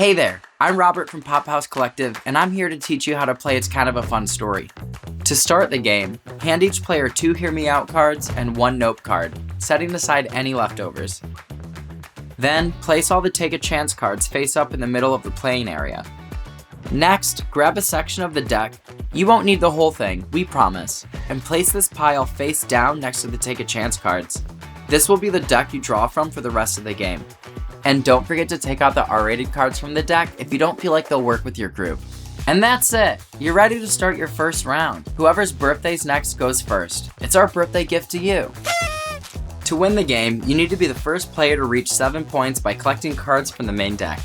Hey there, I'm Robert from Pop House Collective, and I'm here to teach you how to play It's Kind of a Fun Story. To start the game, hand each player 2 Hear Me Out cards and 1 Nope card, setting aside any leftovers. Then, place all the Take a Chance cards face up in the middle of the playing area. Next, grab a section of the deck, you won't need the whole thing, we promise, and place this pile face down next to the Take a Chance cards. This will be the deck you draw from for the rest of the game. And don't forget to take out the R-rated cards from the deck if you don't feel like they'll work with your group. And that's it! You're ready to start your first round. Whoever's birthday's next goes first. It's our birthday gift to you. To win the game, you need to be the first player to reach 7 points by collecting cards from the main deck.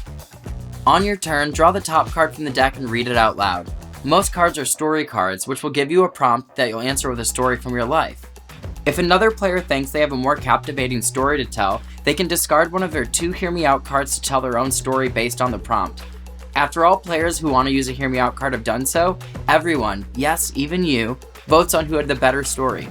On your turn, draw the top card from the deck and read it out loud. Most cards are story cards, which will give you a prompt that you'll answer with a story from your life. If another player thinks they have a more captivating story to tell, they can discard one of their 2 Hear Me Out cards to tell their own story based on the prompt. After all players who want to use a Hear Me Out card have done so, everyone, yes, even you, votes on who had the better story.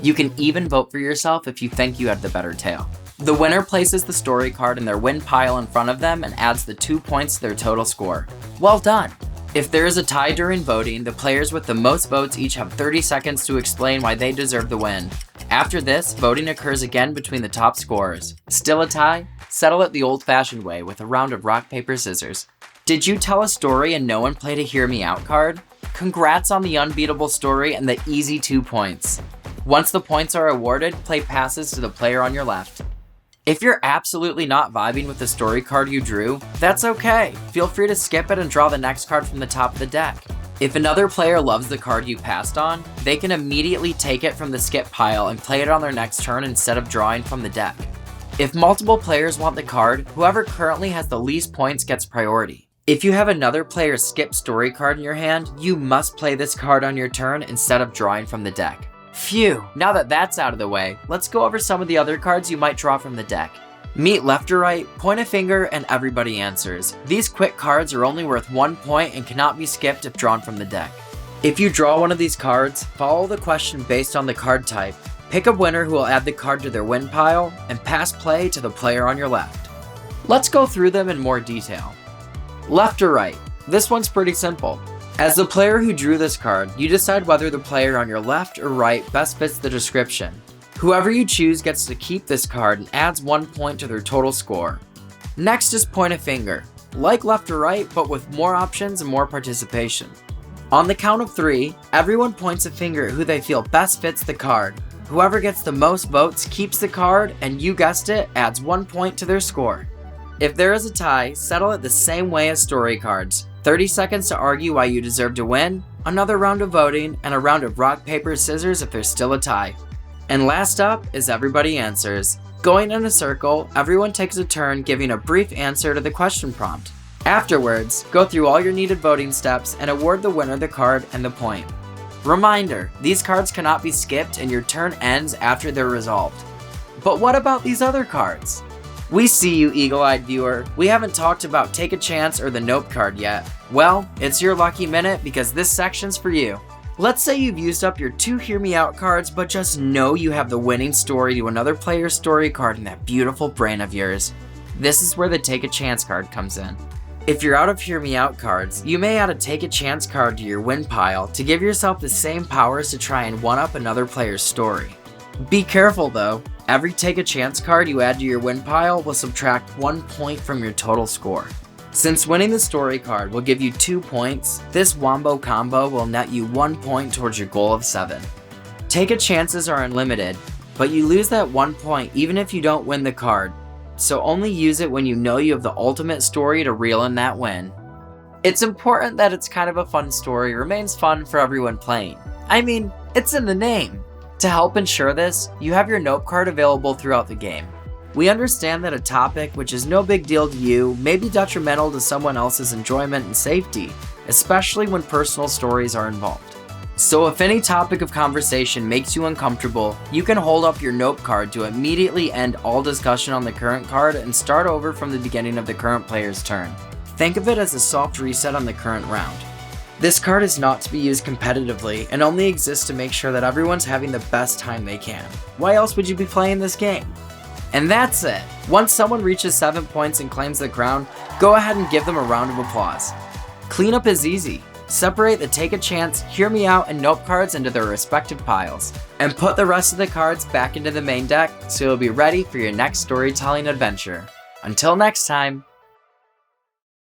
You can even vote for yourself if you think you had the better tale. The winner places the story card in their win pile in front of them and adds the 2 points to their total score. Well done! If there is a tie during voting, the players with the most votes each have 30 seconds to explain why they deserve the win. After this, voting occurs again between the top scorers. Still a tie? Settle it the old-fashioned way with a round of rock, paper, scissors. Did you tell a story and no one played a Hear Me Out card? Congrats on the unbeatable story and the easy 2 points. Once the points are awarded, play passes to the player on your left. If you're absolutely not vibing with the story card you drew, that's okay. Feel free to skip it and draw the next card from the top of the deck. If another player loves the card you passed on, they can immediately take it from the skip pile and play it on their next turn instead of drawing from the deck. If multiple players want the card, whoever currently has the least points gets priority. If you have another player's skip story card in your hand, you must play this card on your turn instead of drawing from the deck. Phew, now that that's out of the way, let's go over some of the other cards you might draw from the deck. Meet left or right, point a finger, and everybody answers. These quick cards are only worth 1 point and cannot be skipped if drawn from the deck. If you draw one of these cards, follow the question based on the card type, pick a winner who will add the card to their win pile, and pass play to the player on your left. Let's go through them in more detail. Left or right? This one's pretty simple. As the player who drew this card, you decide whether the player on your left or right best fits the description. Whoever you choose gets to keep this card and adds 1 point to their total score. Next is point a finger. Like left or right, but with more options and more participation. On the count of 3, everyone points a finger at who they feel best fits the card. Whoever gets the most votes keeps the card, and you guessed it, adds 1 point to their score. If there is a tie, settle it the same way as story cards. 30 seconds to argue why you deserve to win, another round of voting, and a round of rock, paper, scissors if there's still a tie. And last up is everybody answers. Going in a circle, everyone takes a turn giving a brief answer to the question prompt. Afterwards, go through all your needed voting steps and award the winner the card and the point. Reminder, these cards cannot be skipped and your turn ends after they're resolved. But what about these other cards? We see you, eagle-eyed viewer. We haven't talked about Take a Chance or the Nope card yet. Well, it's your lucky minute because this section's for you. Let's say you've used up your 2 Hear Me Out cards, but just know you have the winning story to another player's story card in that beautiful brain of yours. This is where the Take a Chance card comes in. If you're out of Hear Me Out cards, you may add a Take a Chance card to your win pile to give yourself the same powers to try and one-up another player's story. Be careful though. Every Take a Chance card you add to your win pile will subtract 1 point from your total score. Since winning the story card will give you 2 points, this wombo combo will net you 1 point towards your goal of 7. Take a Chances are unlimited, but you lose that 1 point even if you don't win the card, so only use it when you know you have the ultimate story to reel in that win. It's important that It's Kind of a Fun Story remains fun for everyone playing. I mean, it's in the name. To help ensure this, you have your Nope card available throughout the game. We understand that a topic which is no big deal to you may be detrimental to someone else's enjoyment and safety, especially when personal stories are involved. So if any topic of conversation makes you uncomfortable, you can hold up your Nope card to immediately end all discussion on the current card and start over from the beginning of the current player's turn. Think of it as a soft reset on the current round. This card is not to be used competitively and only exists to make sure that everyone's having the best time they can. Why else would you be playing this game? And that's it! Once someone reaches 7 points and claims the crown, go ahead and give them a round of applause. Cleanup is easy. Separate the Take a Chance, Hear Me Out, and Nope cards into their respective piles. And put the rest of the cards back into the main deck so you'll be ready for your next storytelling adventure. Until next time!